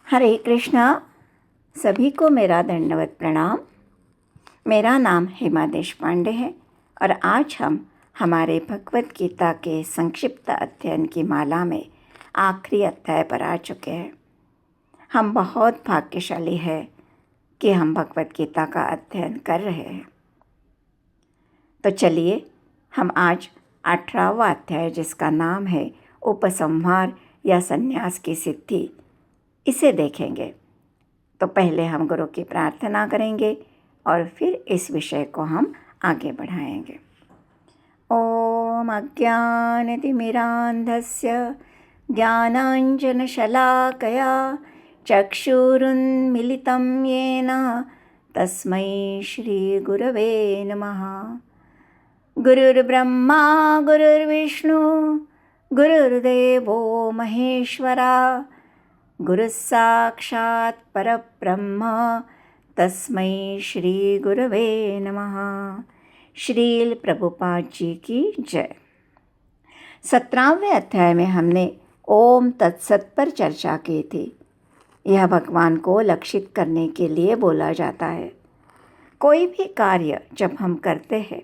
हरे कृष्णा। सभी को मेरा दंडवत प्रणाम। मेरा नाम हेमा देशपांडे है और आज हम हमारे भगवत गीता के संक्षिप्त अध्ययन की माला में आखिरी अध्याय पर आ चुके हैं। हम बहुत भाग्यशाली हैं कि हम भगवत गीता का अध्ययन कर रहे हैं। तो चलिए हम आज 18वां अध्याय, जिसका नाम है उपसंहार या संन्यास की सिद्धि, इसे देखेंगे। तो पहले हम गुरु की प्रार्थना करेंगे और फिर इस विषय को हम आगे बढ़ाएंगे। ओम अज्ञानतिमिरान्धस्य ज्ञानाञ्जनशलाकया चक्षुरुन्मिलितं येन तस्मै श्रीगुरवे नमः। गुरुर्ब्रह्मा गुरुर्विष्णु गुरुर्देवो महेश्वरा, गुरुः साक्षात् परब्रह्म तस्मै श्री गुरवे नमः। श्रील प्रभुपाद जी की जय। 17वें अध्याय में हमने ओम तत्सत पर चर्चा की थी। यह भगवान को लक्षित करने के लिए बोला जाता है। कोई भी कार्य जब हम करते हैं,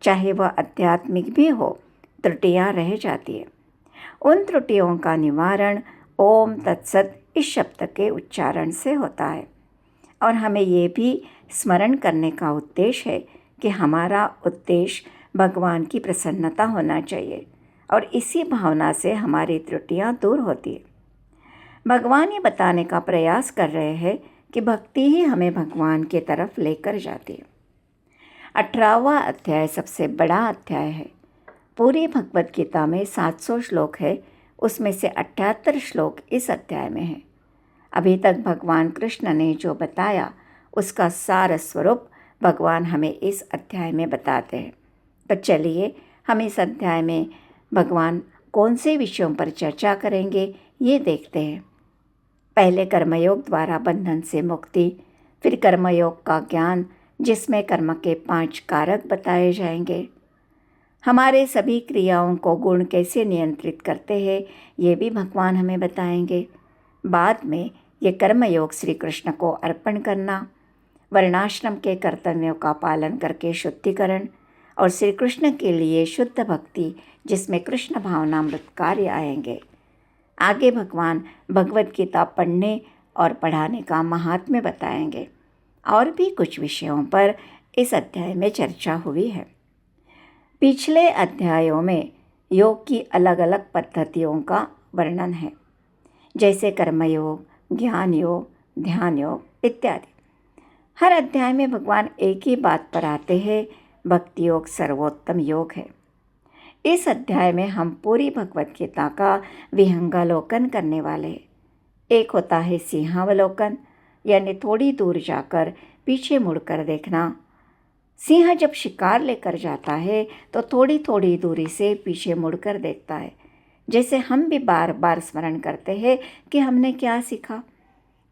चाहे वह आध्यात्मिक भी हो, त्रुटियां रह जाती है। उन त्रुटियों का निवारण ओम तत्सत इस शब्द के उच्चारण से होता है। और हमें ये भी स्मरण करने का उद्देश्य है कि हमारा उद्देश्य भगवान की प्रसन्नता होना चाहिए और इसी भावना से हमारी त्रुटियां दूर होती है। भगवान ये बताने का प्रयास कर रहे हैं कि भक्ति ही हमें भगवान की तरफ लेकर जाती है। 18वां अध्याय सबसे बड़ा अध्याय है। पूरी भगवत गीता में 700 श्लोक है, उसमें से 78 श्लोक इस अध्याय में हैं। अभी तक भगवान कृष्ण ने जो बताया उसका सार स्वरूप भगवान हमें इस अध्याय में बताते हैं। तो चलिए हम इस अध्याय में भगवान कौन से विषयों पर चर्चा करेंगे ये देखते हैं। पहले कर्मयोग द्वारा बंधन से मुक्ति, फिर कर्मयोग का ज्ञान जिसमें कर्म के 5 कारक बताए जाएंगे। हमारे सभी क्रियाओं को गुण कैसे नियंत्रित करते हैं ये भी भगवान हमें बताएंगे। बाद में ये कर्मयोग श्री कृष्ण को अर्पण करना, वर्णाश्रम के कर्तव्यों का पालन करके शुद्धिकरण और श्री कृष्ण के लिए शुद्ध भक्ति जिसमें कृष्ण भावनामृत कार्य आएंगे। आगे भगवान भगवत गीता पढ़ने और पढ़ाने का महात्म्य बताएंगे। और भी कुछ विषयों पर इस अध्याय में चर्चा हुई है। पिछले अध्यायों में योग की अलग अलग पद्धतियों का वर्णन है, जैसे कर्मयोग, ज्ञान योग, ध्यान योग इत्यादि। हर अध्याय में भगवान एक ही बात पर आते हैं, भक्ति योग सर्वोत्तम योग है। इस अध्याय में हम पूरी भगवत गीता का विहंगावलोकन करने वाले हैं। एक होता है सिंहावलोकन, यानी थोड़ी दूर जाकर पीछे मुड़कर देखना। सिंह जब शिकार लेकर जाता है तो थोड़ी थोड़ी दूरी से पीछे मुड़कर देखता है, जैसे हम भी बार बार स्मरण करते हैं कि हमने क्या सीखा।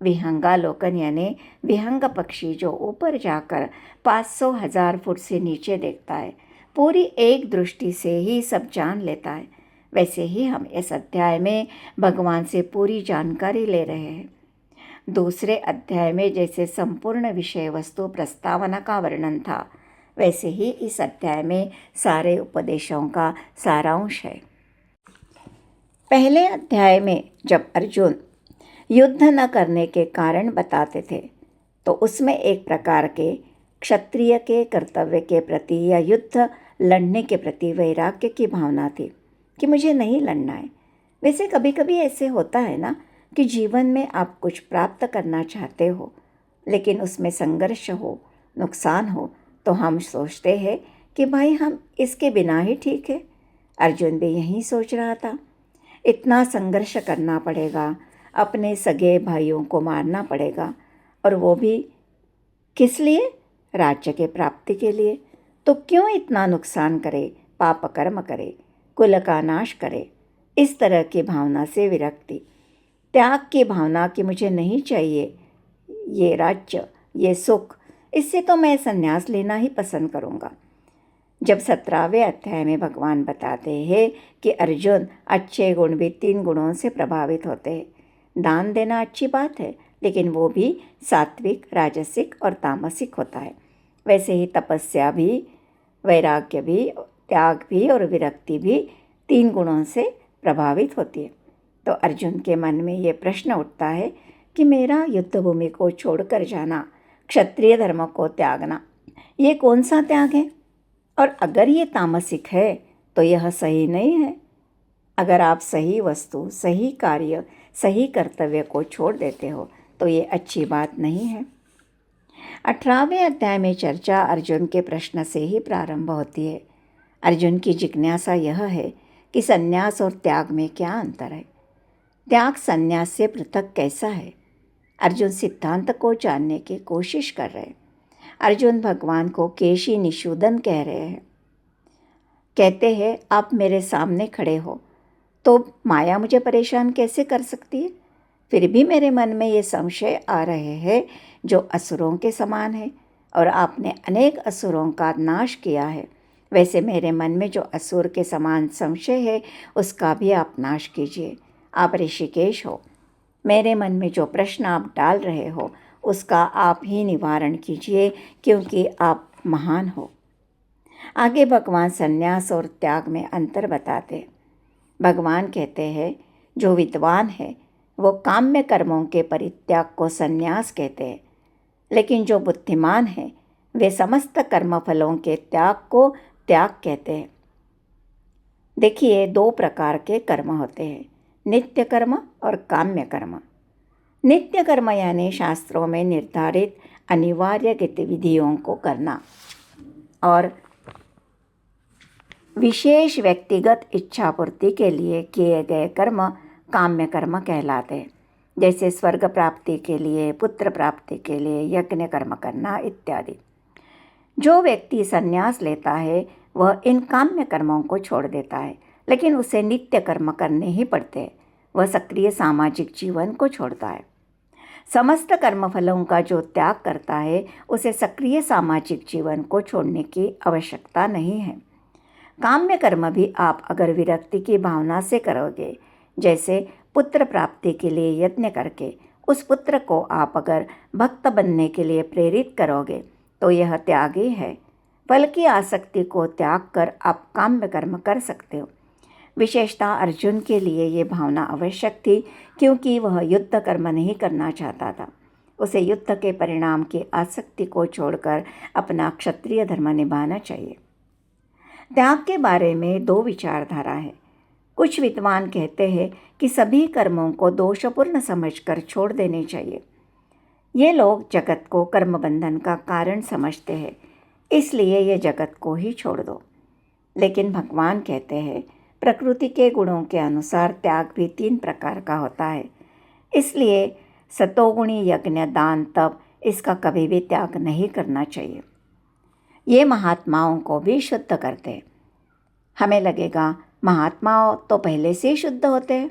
विहंगावलोकन यानी विहंग पक्षी जो ऊपर जाकर 500,000 फुट से नीचे देखता है, पूरी एक दृष्टि से ही सब जान लेता है। वैसे ही हम इस अध्याय में भगवान से पूरी जानकारी ले रहे हैं। दूसरे अध्याय में जैसे संपूर्ण विषय वस्तु प्रस्तावना का वर्णन था, वैसे ही इस अध्याय में सारे उपदेशों का सारांश है। पहले अध्याय में जब अर्जुन युद्ध न करने के कारण बताते थे, तो उसमें एक प्रकार के क्षत्रिय के कर्तव्य के प्रति या युद्ध लड़ने के प्रति वैराग्य की भावना थी कि मुझे नहीं लड़ना है। वैसे कभी कभी ऐसे होता है ना कि जीवन में आप कुछ प्राप्त करना चाहते हो, लेकिन उसमें संघर्ष हो, नुकसान हो, तो हम सोचते हैं कि भाई हम इसके बिना ही ठीक है। अर्जुन भी यही सोच रहा था। इतना संघर्ष करना पड़ेगा, अपने सगे भाइयों को मारना पड़ेगा, और वो भी किस लिए? राज्य के प्राप्ति के लिए। तो क्यों इतना नुकसान करे, पाप कर्म करे, कुल का नाश करे? इस तरह की भावना से विरक्ति, त्याग की भावना कि मुझे नहीं चाहिए ये राज्य, ये सुख, इससे तो मैं संन्यास लेना ही पसंद करूँगा। जब 17वें अध्याय में भगवान बताते हैं कि अर्जुन अच्छे गुण भी 3 गुणों से प्रभावित होते हैं, दान देना अच्छी बात है, लेकिन वो भी सात्विक, राजसिक और तामसिक होता है। वैसे ही तपस्या भी, वैराग्य भी, त्याग भी और विरक्ति भी 3 गुणों से प्रभावित होती है। तो अर्जुन के मन में ये प्रश्न उठता है कि मेरा युद्ध भूमि को छोड़कर जाना, क्षत्रिय धर्म को त्यागना, ये कौन सा त्याग है? और अगर ये तामसिक है तो यह सही नहीं है। अगर आप सही वस्तु, सही कार्य, सही कर्तव्य को छोड़ देते हो तो ये अच्छी बात नहीं है। 18वें अध्याय में चर्चा अर्जुन के प्रश्न से ही प्रारंभ होती है। अर्जुन की जिज्ञासा यह है कि संन्यास और त्याग में क्या अंतर है? त्याग संन्यास से पृथक कैसा है? अर्जुन सिद्धांत को जानने की कोशिश कर रहे हैं। अर्जुन भगवान को केशी निषूदन कह रहे हैं। कहते हैं, आप मेरे सामने खड़े हो तो माया मुझे परेशान कैसे कर सकती है? फिर भी मेरे मन में ये संशय आ रहे हैं जो असुरों के समान है, और आपने अनेक असुरों का नाश किया है। वैसे मेरे मन में जो असुर के समान संशय है उसका भी आप नाश कीजिए। आप ऋषिकेश हो। मेरे मन में जो प्रश्न आप डाल रहे हो उसका आप ही निवारण कीजिए, क्योंकि आप महान हो। आगे भगवान संन्यास और त्याग में अंतर बताते हैं। भगवान कहते हैं, जो विद्वान है वो काम्य कर्मों के परित्याग को संन्यास कहते हैं, लेकिन जो बुद्धिमान है वे समस्त कर्मफलों के त्याग को त्याग कहते हैं। देखिए, 2 प्रकार के कर्म होते हैं, नित्य कर्म और काम्य कर्म। नित्य कर्म यानी शास्त्रों में निर्धारित अनिवार्य गतिविधियों को करना, और विशेष व्यक्तिगत इच्छापूर्ति के लिए किए गए कर्म काम्य कर्म कहलाते हैं। जैसे स्वर्ग प्राप्ति के लिए, पुत्र प्राप्ति के लिए यज्ञ कर्म करना इत्यादि। जो व्यक्ति संन्यास लेता है वह इन काम्य कर्मों को छोड़ देता है, लेकिन उसे नित्य कर्म करने ही पड़ते हैं। वह सक्रिय सामाजिक जीवन को छोड़ता है। समस्त कर्मफलों का जो त्याग करता है उसे सक्रिय सामाजिक जीवन को छोड़ने की आवश्यकता नहीं है। काम्य कर्म भी आप अगर विरक्ति की भावना से करोगे, जैसे पुत्र प्राप्ति के लिए यत्न करके उस पुत्र को आप अगर भक्त बनने के लिए प्रेरित करोगे, तो यह त्याग ही है। फल की आसक्ति को त्याग कर आप काम्य कर्म कर सकते हो। विशेषतः अर्जुन के लिए ये भावना आवश्यक थी, क्योंकि वह युद्ध कर्म नहीं करना चाहता था। उसे युद्ध के परिणाम की आसक्ति को छोड़कर अपना क्षत्रिय धर्म निभाना चाहिए। त्याग के बारे में 2 विचारधारा है। कुछ विद्वान कहते हैं कि सभी कर्मों को दोषपूर्ण समझकर छोड़ देने चाहिए। ये लोग जगत को कर्म बंधन का कारण समझते हैं, इसलिए ये जगत को ही छोड़ दो। लेकिन भगवान कहते हैं, प्रकृति के गुणों के अनुसार त्याग भी 3 प्रकार का होता है। इसलिए सतोगुणी यज्ञ, दान, तप, इसका कभी भी त्याग नहीं करना चाहिए। ये महात्माओं को भी शुद्ध करते हैं। हमें लगेगा महात्मा तो पहले से ही शुद्ध होते हैं,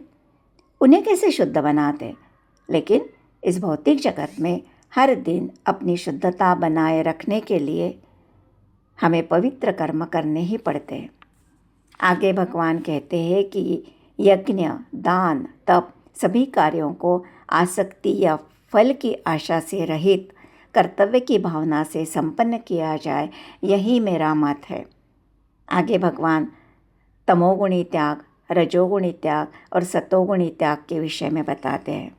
उन्हें कैसे शुद्ध बनाते? लेकिन इस भौतिक जगत में हर दिन अपनी शुद्धता बनाए रखने के लिए हमें पवित्र कर्म करने ही पड़ते हैं। आगे भगवान कहते हैं कि यज्ञ, दान, तप सभी कार्यों को आसक्ति या फल की आशा से रहित कर्तव्य की भावना से संपन्न किया जाए, यही मेरा मत है। आगे भगवान तमोगुणी त्याग, रजोगुणी त्याग और सतोगुणी त्याग के विषय में बताते हैं।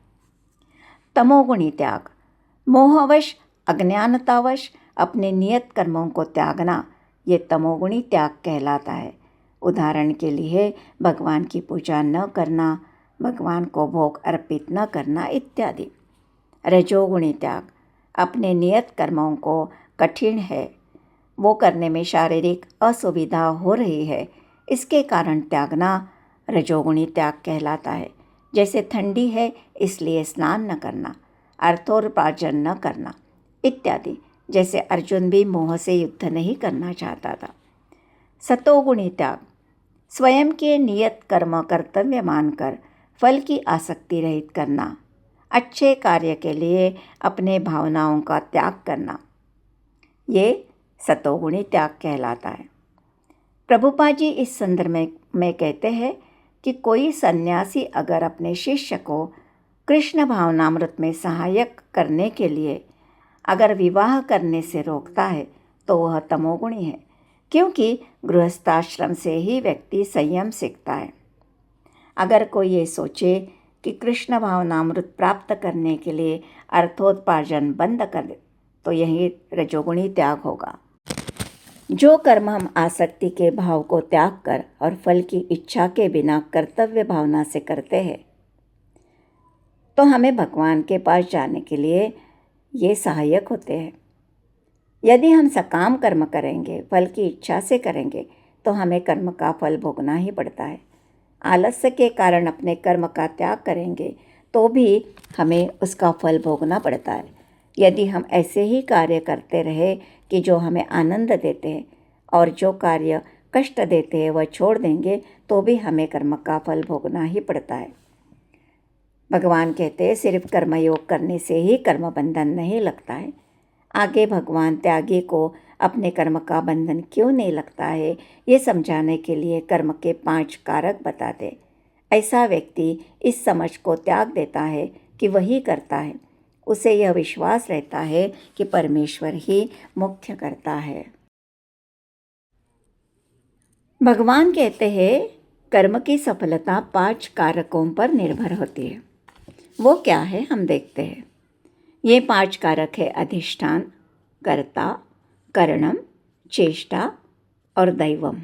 तमोगुणी त्याग, मोहवश, अज्ञानतावश अपने नियत कर्मों को त्यागना, ये तमोगुणी त्याग कहलाता है। उदाहरण के लिए भगवान की पूजा न करना, भगवान को भोग अर्पित न करना इत्यादि। रजोगुणी त्याग, अपने नियत कर्मों को कठिन है, वो करने में शारीरिक असुविधा हो रही है, इसके कारण त्यागना रजोगुणी त्याग कहलाता है। जैसे ठंडी है इसलिए स्नान न करना, अर्थोपार्जन न करना इत्यादि। जैसे अर्जुन भी मोह से युद्ध नहीं करना चाहता था। सतोगुणी त्याग, स्वयं के नियत कर्म कर्तव्य मानकर फल की आसक्ति रहित करना, अच्छे कार्य के लिए अपने भावनाओं का त्याग करना, ये सतोगुणी त्याग कहलाता है। प्रभुपाद जी इस संदर्भ में कहते हैं कि कोई सन्यासी अगर अपने शिष्य को कृष्ण भावनामृत में सहायक करने के लिए अगर विवाह करने से रोकता है तो वह तमोगुणी है, क्योंकि गृहस्थाश्रम से ही व्यक्ति संयम सीखता है। अगर कोई ये सोचे कि कृष्ण भावनामृत प्राप्त करने के लिए अर्थोपार्जन बंद कर दे तो यही रजोगुणी त्याग होगा। जो कर्म हम आसक्ति के भाव को त्याग कर और फल की इच्छा के बिना कर्तव्य भावना से करते हैं तो हमें भगवान के पास जाने के लिए ये सहायक होते हैं। यदि हम सकाम कर्म करेंगे, फल की इच्छा से करेंगे तो हमें कर्म का फल भोगना ही पड़ता है। आलस्य के कारण अपने कर्म का त्याग करेंगे तो भी हमें उसका फल भोगना पड़ता है। यदि हम ऐसे ही कार्य करते रहे कि जो हमें आनंद देते हैं और जो कार्य कष्ट देते हैं वह छोड़ देंगे तो भी हमें कर्म का फल भोगना ही पड़ता है। भगवान कहते हैं सिर्फ कर्मयोग करने से ही कर्म बंधन नहीं लगता है। आगे भगवान त्यागी को अपने कर्म का बंधन क्यों नहीं लगता है ये समझाने के लिए कर्म के 5 कारक बताते। ऐसा व्यक्ति इस समझ को त्याग देता है कि वही करता है। उसे यह विश्वास रहता है कि परमेश्वर ही मुख्य करता है। भगवान कहते हैं कर्म की सफलता 5 कारकों पर निर्भर होती है। वो क्या है हम देखते हैं। ये 5 कारक है अधिष्ठान, कर्ता, करणम, चेष्टा और दैवम।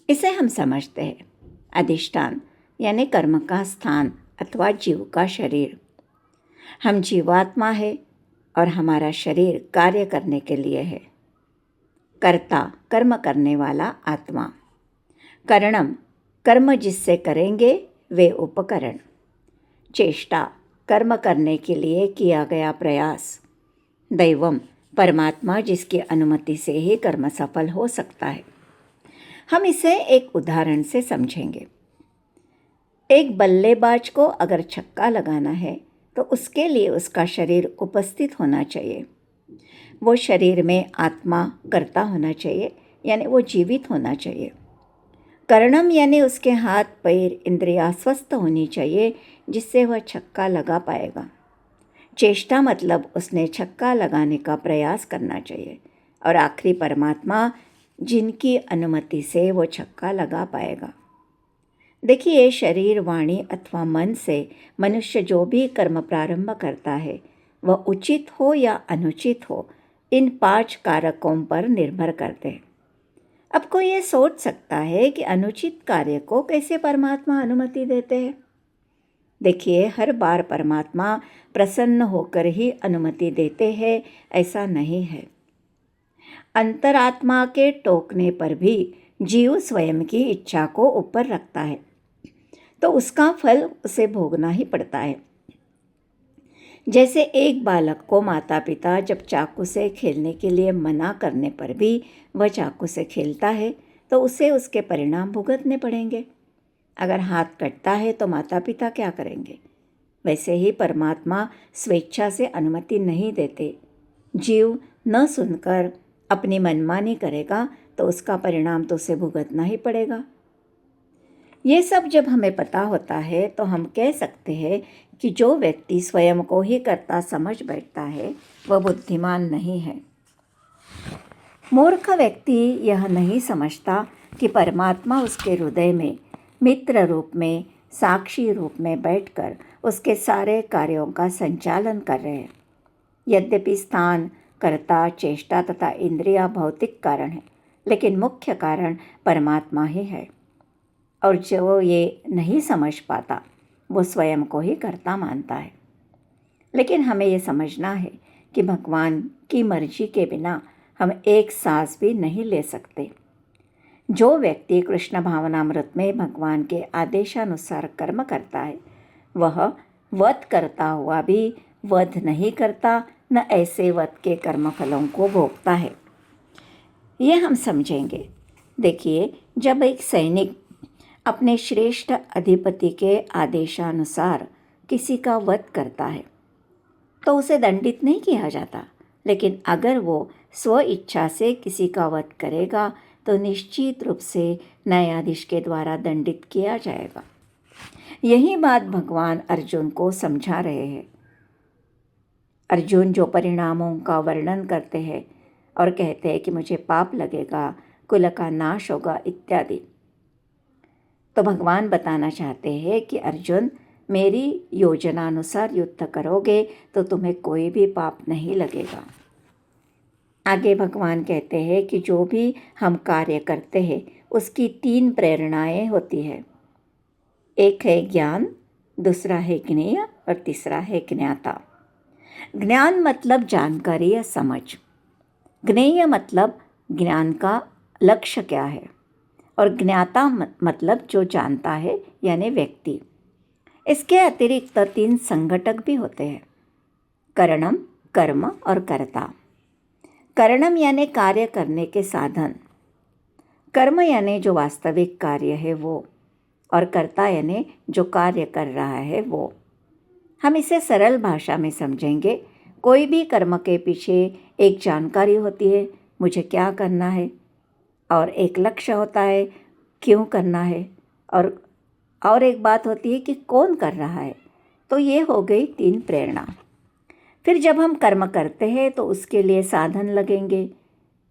इसे हम समझते हैं। अधिष्ठान यानी कर्म का स्थान अथवा जीव का शरीर। हम जीवात्मा है और हमारा शरीर कार्य करने के लिए है। कर्ता कर्म करने वाला आत्मा। करणम कर्म जिससे करेंगे वे उपकरण। चेष्टा कर्म करने के लिए किया गया प्रयास। दैवम परमात्मा जिसकी अनुमति से ही कर्म सफल हो सकता है। हम इसे एक उदाहरण से समझेंगे। एक बल्लेबाज को अगर छक्का लगाना है तो उसके लिए उसका शरीर उपस्थित होना चाहिए। वो शरीर में आत्मा कर्ता होना चाहिए, यानी वो जीवित होना चाहिए। करणम यानी उसके हाथ पैर इंद्रियां स्वस्थ होनी चाहिए जिससे वह छक्का लगा पाएगा। चेष्टा मतलब उसने छक्का लगाने का प्रयास करना चाहिए। और आखिरी परमात्मा जिनकी अनुमति से वो छक्का लगा पाएगा। देखिए शरीर, वाणी अथवा मन से मनुष्य जो भी कर्म प्रारंभ करता है वह उचित हो या अनुचित हो, इन 5 कारकों पर निर्भर करते हैं। अब कोई ये सोच सकता है कि अनुचित कार्य को कैसे परमात्मा अनुमति देते हैं। देखिए हर बार परमात्मा प्रसन्न होकर ही अनुमति देते हैं ऐसा नहीं है। अंतरात्मा के टोकने पर भी जीव स्वयं की इच्छा को ऊपर रखता है तो उसका फल उसे भोगना ही पड़ता है। जैसे एक बालक को माता पिता जब चाकू से खेलने के लिए मना करने पर भी वह चाकू से खेलता है तो उसे उसके परिणाम भुगतने पड़ेंगे। अगर हाथ कटता है तो माता पिता क्या करेंगे। वैसे ही परमात्मा स्वेच्छा से अनुमति नहीं देते। जीव न सुनकर अपनी मनमानी करेगा तो उसका परिणाम तो उसे भुगतना ही पड़ेगा। ये सब जब हमें पता होता है तो हम कह सकते हैं कि जो व्यक्ति स्वयं को ही कर्ता समझ बैठता है वह बुद्धिमान नहीं है। मूर्ख व्यक्ति यह नहीं समझता कि परमात्मा उसके हृदय में मित्र रूप में, साक्षी रूप में बैठकर उसके सारे कार्यों का संचालन कर रहे हैं। यद्यपि स्थान, कर्ता, चेष्टा तथा इंद्रिया भौतिक कारण है, लेकिन मुख्य कारण परमात्मा ही है। और जो ये नहीं समझ पाता वो स्वयं को ही कर्ता मानता है। लेकिन हमें ये समझना है कि भगवान की मर्जी के बिना हम एक सांस भी नहीं ले सकते। जो व्यक्ति कृष्ण भावनामृत में भगवान के आदेशानुसार कर्म करता है वह वध करता हुआ भी वध नहीं करता, न ऐसे वध के कर्मफलों को भोगता है। ये हम समझेंगे। देखिए जब एक सैनिक अपने श्रेष्ठ अधिपति के आदेशानुसार किसी का वध करता है तो उसे दंडित नहीं किया जाता, लेकिन अगर वो स्व इच्छा से किसी का वध करेगा तो निश्चित रूप से न्यायाधीश के द्वारा दंडित किया जाएगा। यही बात भगवान अर्जुन को समझा रहे हैं। अर्जुन जो परिणामों का वर्णन करते हैं और कहते हैं कि मुझे पाप लगेगा, कुल का नाश होगा इत्यादि, तो भगवान बताना चाहते हैं कि अर्जुन, मेरी योजना अनुसार युद्ध करोगे तो तुम्हें कोई भी पाप नहीं लगेगा। आगे भगवान कहते हैं कि जो भी हम कार्य करते हैं उसकी 3 प्रेरणाएं होती है। एक है ज्ञान, दूसरा है ज्ञेय और तीसरा है ज्ञाता। ज्ञान मतलब जानकारी या समझ, ज्ञेय मतलब ज्ञान का लक्ष्य क्या है, और ज्ञाता मतलब जो जानता है यानी व्यक्ति। इसके अतिरिक्त 3 संघटक भी होते हैं, करणम, कर्म और कर्ता। करणम यानी कार्य करने के साधन, कर्म यानी जो वास्तविक कार्य है वो, और कर्ता यानी जो कार्य कर रहा है वो। हम इसे सरल भाषा में समझेंगे। कोई भी कर्म के पीछे एक जानकारी होती है, मुझे क्या करना है, और एक लक्ष्य होता है, क्यों करना है, और एक बात होती है कि कौन कर रहा है। तो ये हो गई 3 प्रेरणा। फिर जब हम कर्म करते हैं तो उसके लिए साधन लगेंगे।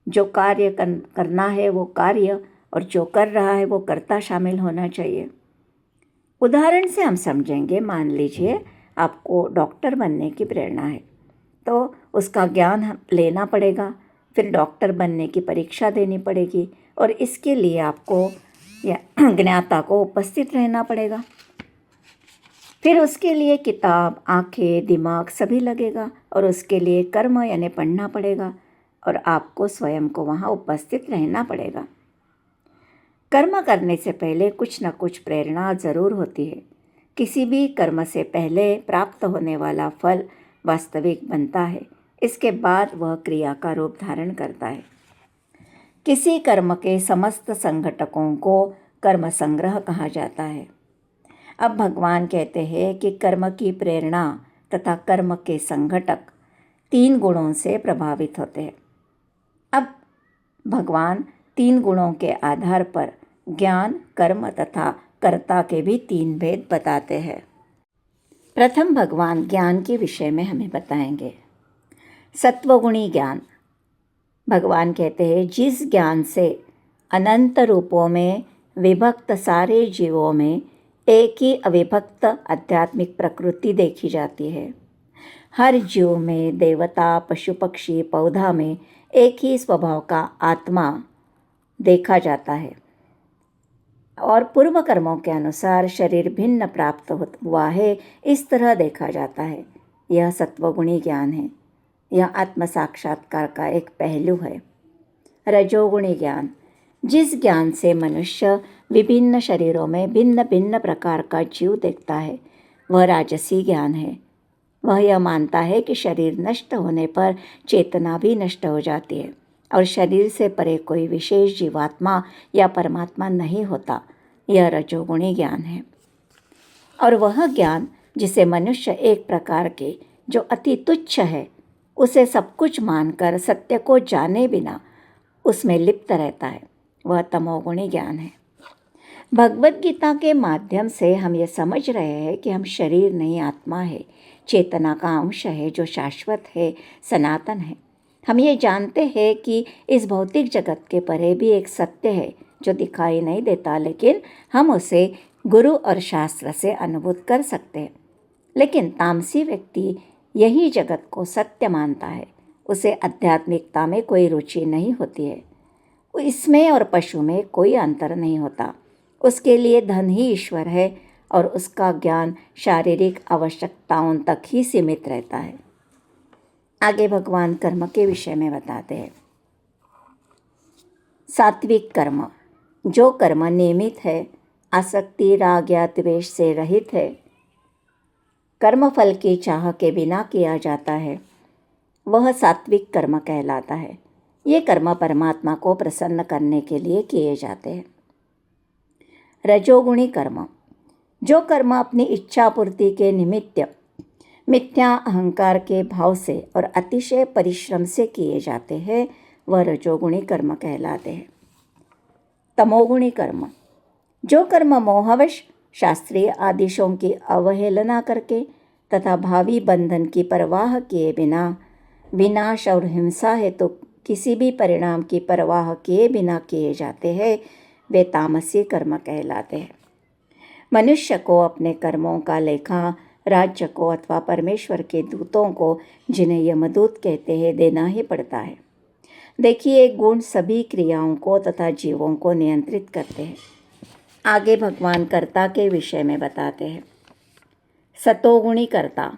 जो कार्य करना है वो कार्य, और जो कर रहा है वो कर्ता शामिल होना चाहिए। उदाहरण से हम समझेंगे। मान लीजिए आपको डॉक्टर बनने की प्रेरणा है, तो उसका ज्ञान लेना पड़ेगा, फिर डॉक्टर बनने की परीक्षा देनी पड़ेगी, और इसके लिए आपको या ज्ञाता को उपस्थित रहना पड़ेगा। फिर उसके लिए किताब, आंखें, दिमाग सभी लगेगा, और उसके लिए कर्म यानी पढ़ना पड़ेगा, और आपको स्वयं को वहाँ उपस्थित रहना पड़ेगा। कर्म करने से पहले कुछ न कुछ प्रेरणा ज़रूर होती है। किसी भी कर्म से पहले प्राप्त होने वाला फल वास्तविक बनता है, इसके बाद वह क्रिया का रूप धारण करता है। किसी कर्म के समस्त संघटकों को कर्म संग्रह कहा जाता है। अब भगवान कहते हैं कि कर्म की प्रेरणा तथा कर्म के संघटक 3 गुणों से प्रभावित होते हैं। अब भगवान 3 गुणों के आधार पर ज्ञान, कर्म तथा कर्ता के भी 3 भेद बताते हैं। प्रथम भगवान ज्ञान के विषय में हमें बताएंगे। सत्वगुणी ज्ञान। भगवान कहते हैं जिस ज्ञान से अनंत रूपों में विभक्त सारे जीवों में एक ही अविभक्त आध्यात्मिक प्रकृति देखी जाती है। हर जीव में, देवता, पशु पक्षी, पौधा में एक ही स्वभाव का आत्मा देखा जाता है, और पूर्व कर्मों के अनुसार शरीर भिन्न प्राप्त हुआ है, इस तरह देखा जाता है। यह सत्वगुणी ज्ञान है। यह आत्म साक्षात्कार का एक पहलू है। रजोगुणी ज्ञान। जिस ज्ञान से मनुष्य विभिन्न शरीरों में भिन्न भिन्न प्रकार का जीव देखता है, वह राजसी ज्ञान है। वह यह मानता है कि शरीर नष्ट होने पर चेतना भी नष्ट हो जाती है, और शरीर से परे कोई विशेष जीवात्मा या परमात्मा नहीं होता। यह रजोगुणी ज्ञान है। और वह ज्ञान जिसे मनुष्य एक प्रकार के जो अति तुच्छ है उसे सब कुछ मानकर सत्य को जाने बिना उसमें लिप्त रहता है, वह तमोगुणी ज्ञान है। भगवद गीता के माध्यम से हम ये समझ रहे हैं कि हम शरीर नहीं, आत्मा है, चेतना का अंश है जो शाश्वत है, सनातन है। हम ये जानते हैं कि इस भौतिक जगत के परे भी एक सत्य है जो दिखाई नहीं देता, लेकिन हम उसे गुरु और शास्त्र से अनुभूत कर सकते हैं। लेकिन तामसी व्यक्ति यही जगत को सत्य मानता है। उसे आध्यात्मिकता में कोई रुचि नहीं होती है। इसमें और पशु में कोई अंतर नहीं होता। उसके लिए धन ही ईश्वर है, और उसका ज्ञान शारीरिक आवश्यकताओं तक ही सीमित रहता है। आगे भगवान कर्म के विषय में बताते हैं। सात्विक कर्म। जो कर्म नियमित है, आसक्ति, राग या द्वेष से रहित है, कर्म फल की चाह के बिना किया जाता है, वह सात्विक कर्म कहलाता है। ये कर्म परमात्मा को प्रसन्न करने के लिए किए जाते हैं। रजोगुणी कर्म। जो कर्म अपनी इच्छा पूर्ति के निमित्त मिथ्या अहंकार के भाव से और अतिशय परिश्रम से किए जाते हैं, वह रजोगुणी कर्म कहलाते हैं। तमोगुणी कर्म। जो कर्म मोहवश शास्त्रीय आदेशों की अवहेलना करके तथा भावी बंधन की परवाह किए बिना, विनाश और हिंसा हेतु किसी भी परिणाम की परवाह किए बिना किए जाते हैं, वे तामसी कर्म कहलाते हैं। मनुष्य को अपने कर्मों का लेखा राज्य को अथवा परमेश्वर के दूतों को, जिन्हें यमदूत कहते हैं, देना ही पड़ता है। देखिए, गुण सभी क्रियाओं को तथा जीवों को नियंत्रित करते हैं। आगे भगवान कर्ता के विषय में बताते हैं। सतोगुणी कर्ता,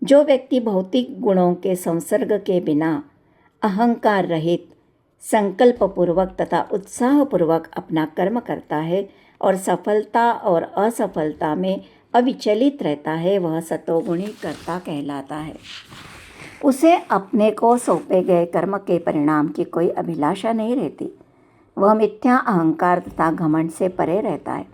जो व्यक्ति भौतिक गुणों के संसर्ग के बिना अहंकार रहित, संकल्पपूर्वक तथा उत्साहपूर्वक अपना कर्म करता है और सफलता और असफलता में अविचलित रहता है, वह सतोगुणी कर्ता कहलाता है। उसे अपने को सौंपे गए कर्म के परिणाम की कोई अभिलाषा नहीं रहती। वह मिथ्या अहंकार तथा घमंड से परे रहता है।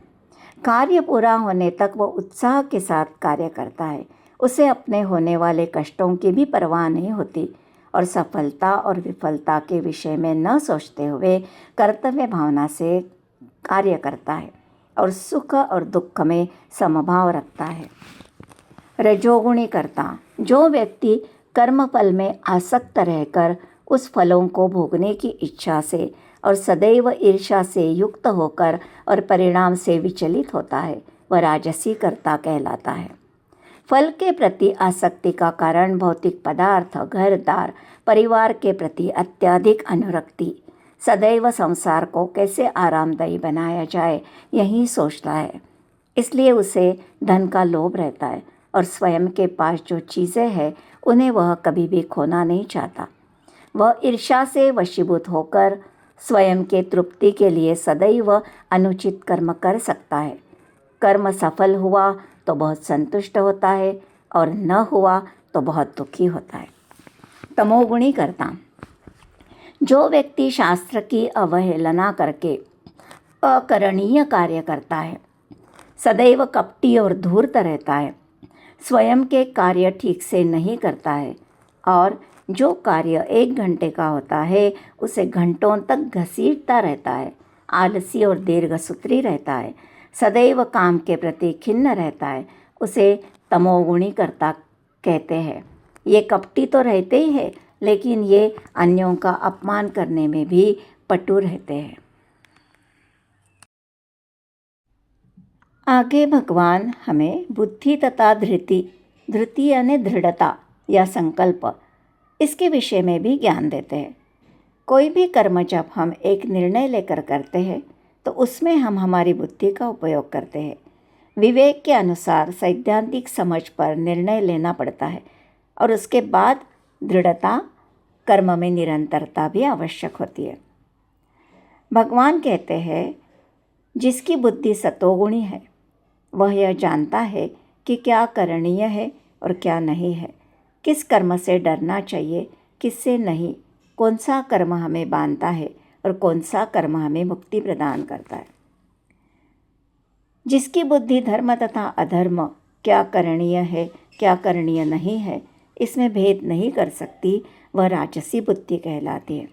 कार्य पूरा होने तक वह उत्साह के साथ कार्य करता है। उसे अपने होने वाले कष्टों की भी परवाह नहीं होती और सफलता और विफलता के विषय में न सोचते हुए कर्तव्य भावना से कार्य करता है और सुख और दुख में समभाव रखता है। रजोगुणी कर्ता, जो व्यक्ति कर्मफल में आसक्त रहकर उस फलों को भोगने की इच्छा से और सदैव ईर्ष्या से युक्त होकर और परिणाम से विचलित होता है, वह राजसी कर्ता कहलाता है। फल के प्रति आसक्ति का कारण भौतिक पदार्थ, घर द्वार, परिवार के प्रति अत्यधिक अनुरक्ति, सदैव संसार को कैसे आरामदायी बनाया जाए यही सोचता है। इसलिए उसे धन का लोभ रहता है और स्वयं के पास जो चीज़ें हैं उन्हें वह कभी भी खोना नहीं चाहता। वह ईर्ष्या से वशीभूत होकर स्वयं के तृप्ति के लिए सदैव अनुचित कर्म कर सकता है। कर्म सफल हुआ तो बहुत संतुष्ट होता है और न हुआ तो बहुत दुखी होता है। तमोगुणी कर्ता, जो व्यक्ति शास्त्र की अवहेलना करके अकरणीय कार्य करता है, सदैव कपटी और धूर्त रहता है, स्वयं के कार्य ठीक से नहीं करता है और जो कार्य 1 घंटे का होता है उसे घंटों तक घसीटता रहता है, आलसी और दीर्घसूत्री रहता है, सदैव काम के प्रति खिन्न रहता है, उसे तमोगुणी कर्ता कहते हैं। ये कपटी तो रहते ही है, लेकिन ये अन्यों का अपमान करने में भी पटु रहते हैं। आगे भगवान हमें बुद्धि तथा धृति यानी दृढ़ता या संकल्प, इसके विषय में भी ज्ञान देते हैं। कोई भी कर्म जब हम एक निर्णय लेकर करते हैं तो उसमें हम हमारी बुद्धि का उपयोग करते हैं। विवेक के अनुसार सैद्धांतिक समझ पर निर्णय लेना पड़ता है और उसके बाद दृढ़ता, कर्म में निरंतरता भी आवश्यक होती है। भगवान कहते हैं, जिसकी बुद्धि सतोगुणी है वह यह जानता है कि क्या करणीय है और क्या नहीं है, किस कर्म से डरना चाहिए, किससे नहीं, कौन सा कर्म हमें बांधता है और कौन सा कर्म हमें मुक्ति प्रदान करता है। जिसकी बुद्धि धर्म तथा अधर्म, क्या करणीय है क्या करणीय नहीं है, इसमें भेद नहीं कर सकती, वह राजसी बुद्धि कहलाती है।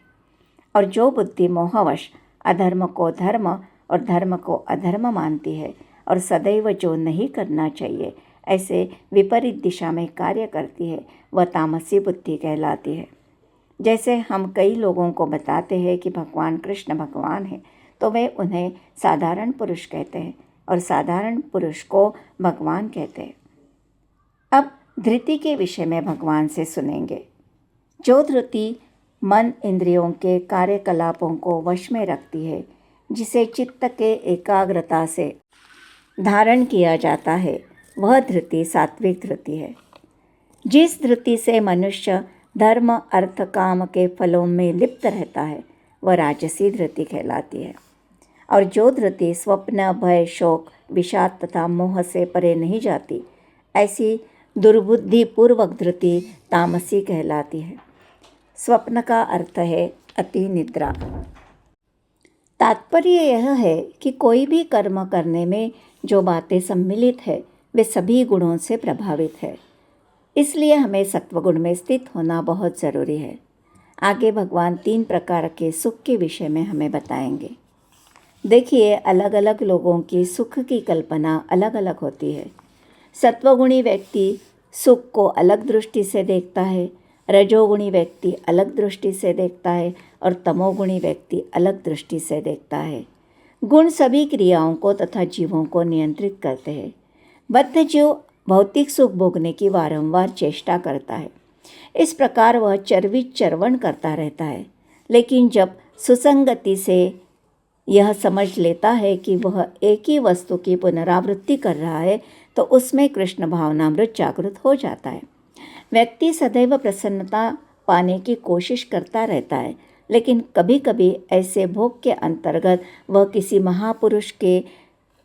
और जो बुद्धि मोहवश अधर्म को धर्म और धर्म को अधर्म मानती है और सदैव जो नहीं करना चाहिए ऐसे विपरीत दिशा में कार्य करती है, वह तामसी बुद्धि कहलाती है। जैसे हम कई लोगों को बताते हैं कि भगवान कृष्ण भगवान हैं, तो वे उन्हें साधारण पुरुष कहते हैं और साधारण पुरुष को भगवान कहते हैं। अब धृति के विषय में भगवान से सुनेंगे। जो धृति मन इंद्रियों के कार्यकलापों को वश में रखती है, जिसे चित्त के एकाग्रता से धारण किया जाता है, वह धृति सात्विक धृति है। जिस धृति से मनुष्य धर्म अर्थ काम के फलों में लिप्त रहता है, वह राजसी धृति कहलाती है। और जो धृति स्वप्न, भय, शोक, विषाद तथा मोह से परे नहीं जाती, ऐसी दुर्बुद्धिपूर्वक धृति तामसी कहलाती है। स्वप्न का अर्थ है अति निद्रा। तात्पर्य यह है कि कोई भी कर्म करने में जो बातें सम्मिलित है वे सभी गुणों से प्रभावित है, इसलिए हमें सत्वगुण में स्थित होना बहुत ज़रूरी है। आगे भगवान 3 प्रकार के सुख के विषय में हमें बताएंगे। देखिए, अलग अलग लोगों की सुख की कल्पना अलग अलग होती है। सत्वगुणी व्यक्ति सुख को अलग दृष्टि से देखता है, रजोगुणी व्यक्ति अलग दृष्टि से देखता है और तमोगुणी व्यक्ति अलग दृष्टि से देखता है। गुण सभी क्रियाओं को तथा जीवों को नियंत्रित करते हैं। बद्ध जीव भौतिक सुख भोगने की बारंबार चेष्टा करता है। इस प्रकार वह चरवित-चरवण करता रहता है, लेकिन जब सुसंगति से यह समझ लेता है कि वह एक ही वस्तु की पुनरावृत्ति कर रहा है, तो उसमें कृष्ण भावनामृत जागृत हो जाता है। व्यक्ति सदैव प्रसन्नता पाने की कोशिश करता रहता है, लेकिन कभी कभी ऐसे भोग के अंतर्गत वह किसी महापुरुष के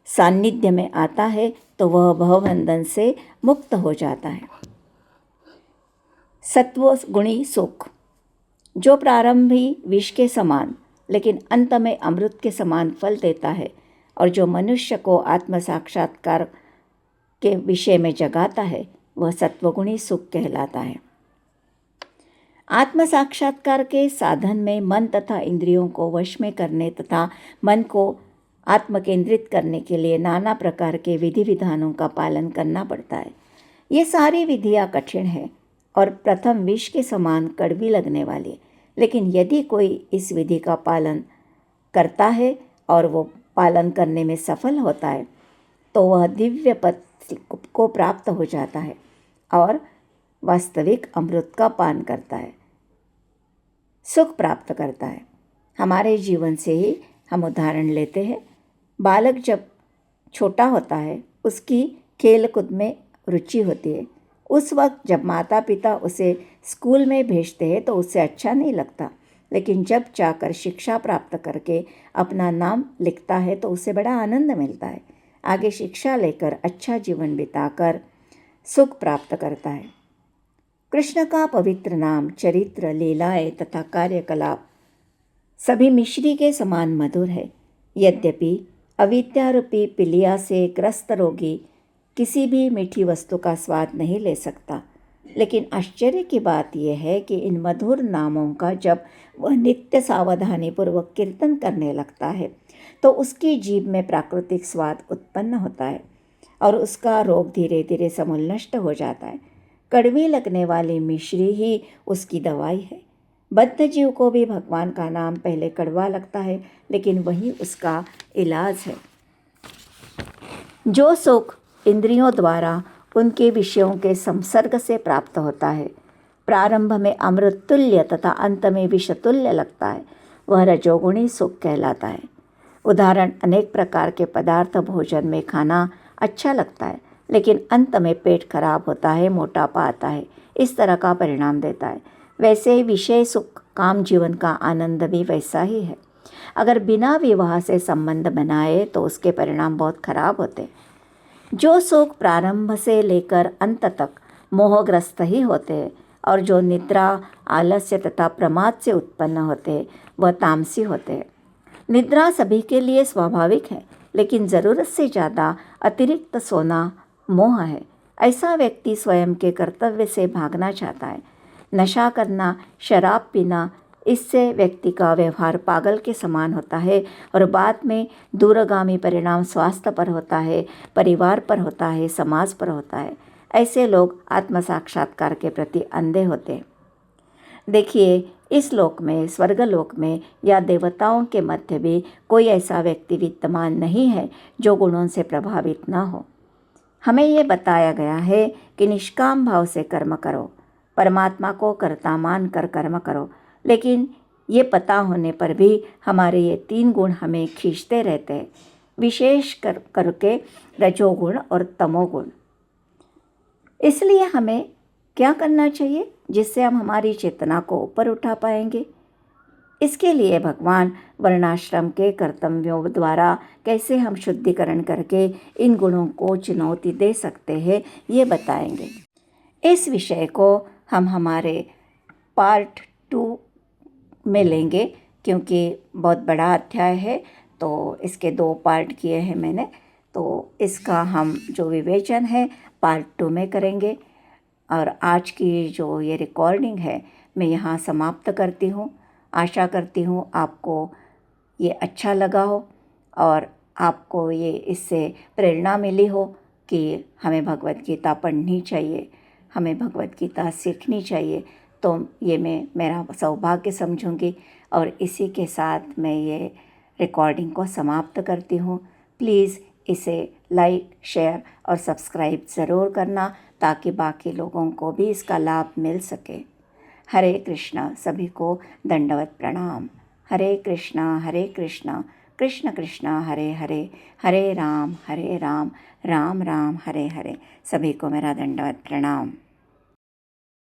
सान्निध्य में आता है तो वह भवबंधन से मुक्त हो जाता है। सत्वगुणी सुख जो प्रारंभी विष के समान लेकिन अंत में अमृत के समान फल देता है और जो मनुष्य को आत्म साक्षात्कार के विषय में जगाता है, वह सत्वगुणी सुख कहलाता है। आत्म साक्षात्कार के साधन में मन तथा इंद्रियों को वश में करने तथा मन को आत्म केंद्रित करने के लिए नाना प्रकार के विधि विधानों का पालन करना पड़ता है। ये सारी विधियाँ कठिन हैं और प्रथम विष के समान कड़वी लगने वाली, लेकिन यदि कोई इस विधि का पालन करता है और वो पालन करने में सफल होता है तो वह दिव्य पद को प्राप्त हो जाता है और वास्तविक अमृत का पान करता है, सुख प्राप्त करता है। हमारे जीवन से ही हम उदाहरण लेते हैं। बालक जब छोटा होता है, उसकी खेल कूद में रुचि होती है। उस वक्त जब माता पिता उसे स्कूल में भेजते हैं तो उसे अच्छा नहीं लगता, लेकिन जब जाकर शिक्षा प्राप्त करके अपना नाम लिखता है तो उसे बड़ा आनंद मिलता है। आगे शिक्षा लेकर अच्छा जीवन बिताकर सुख प्राप्त करता है। कृष्ण का पवित्र नाम, चरित्र, लीलाएं तथा कार्यकलाप सभी मिश्री के समान मधुर है। यद्यपि अविद्यारूपी पिलिया से ग्रस्त रोगी किसी भी मीठी वस्तु का स्वाद नहीं ले सकता, लेकिन आश्चर्य की बात यह है कि इन मधुर नामों का जब वह नित्य सावधानी पूर्वक कीर्तन करने लगता है तो उसकी जीभ में प्राकृतिक स्वाद उत्पन्न होता है और उसका रोग धीरे धीरे समूल नष्ट हो जाता है। कड़वी लगने वाली मिश्री ही उसकी दवाई है। बद्ध जीव को भी भगवान का नाम पहले कड़वा लगता है, लेकिन वही उसका इलाज है। जो सुख इंद्रियों द्वारा उनके विषयों के संसर्ग से प्राप्त होता है, प्रारंभ में अमृत तुल्य तथा अंत में विष तुल्य लगता है, वह रजोगुणी सुख कहलाता है। उदाहरण, अनेक प्रकार के पदार्थ भोजन में खाना अच्छा लगता है, लेकिन अंत में पेट खराब होता है, मोटापा आता है, इस तरह का परिणाम देता है। वैसे ही विषय सुख, काम जीवन का आनंद भी वैसा ही है। अगर बिना विवाह से संबंध बनाए तो उसके परिणाम बहुत खराब होते हैं। जो सुख प्रारंभ से लेकर अंत तक मोहग्रस्त ही होते हैं और जो निद्रा, आलस्य तथा प्रमाद से उत्पन्न होते हैं, वह तामसी होते हैं। निद्रा सभी के लिए स्वाभाविक है, लेकिन ज़रूरत से ज़्यादा अतिरिक्त सोना मोह है। ऐसा व्यक्ति स्वयं के कर्तव्य से भागना चाहता है। नशा करना, शराब पीना, इससे व्यक्ति का व्यवहार पागल के समान होता है और बाद में दूरगामी परिणाम स्वास्थ्य पर होता है, परिवार पर होता है, समाज पर होता है। ऐसे लोग आत्म साक्षात्कार के प्रति अंधे होते हैं। देखिए, इस लोक में, स्वर्गलोक में या देवताओं के मध्य भी कोई ऐसा व्यक्ति विद्यमान नहीं है जो गुणों से प्रभावित न हो। हमें ये बताया गया है कि निष्काम भाव से कर्म करो, परमात्मा को कर्ता मान कर कर्म करो, लेकिन ये पता होने पर भी हमारे ये 3 गुण हमें खींचते रहते हैं, विशेष करके रजोगुण और तमोगुण। इसलिए हमें क्या करना चाहिए जिससे हम हमारी चेतना को ऊपर उठा पाएंगे? इसके लिए भगवान वर्णाश्रम के कर्तव्यों द्वारा कैसे हम शुद्धिकरण करके इन गुणों को चुनौती दे सकते हैं, ये बताएंगे। इस विषय को हम हमारे पार्ट 2 में लेंगे, क्योंकि बहुत बड़ा अध्याय है, तो इसके 2 पार्ट किए हैं मैंने, तो इसका हम जो विवेचन है पार्ट 2 में करेंगे। और आज की जो ये रिकॉर्डिंग है मैं यहाँ समाप्त करती हूँ। आशा करती हूँ आपको ये अच्छा लगा हो और आपको ये इससे प्रेरणा मिली हो कि हमें भगवत गीता पढ़नी चाहिए, हमें भगवत गीता सीखनी चाहिए, तो ये मैं मेरा सौभाग्य समझूंगी। और इसी के साथ मैं ये रिकॉर्डिंग को समाप्त करती हूँ। प्लीज़ इसे लाइक, शेयर और सब्सक्राइब ज़रूर करना, ताकि बाकी लोगों को भी इसका लाभ मिल सके। हरे कृष्णा, सभी को दंडवत प्रणाम। हरे कृष्णा कृष्ण कृष्णा हरे हरे, हरे राम राम राम हरे हरे। सभी को मेरा दंडवत प्रणाम।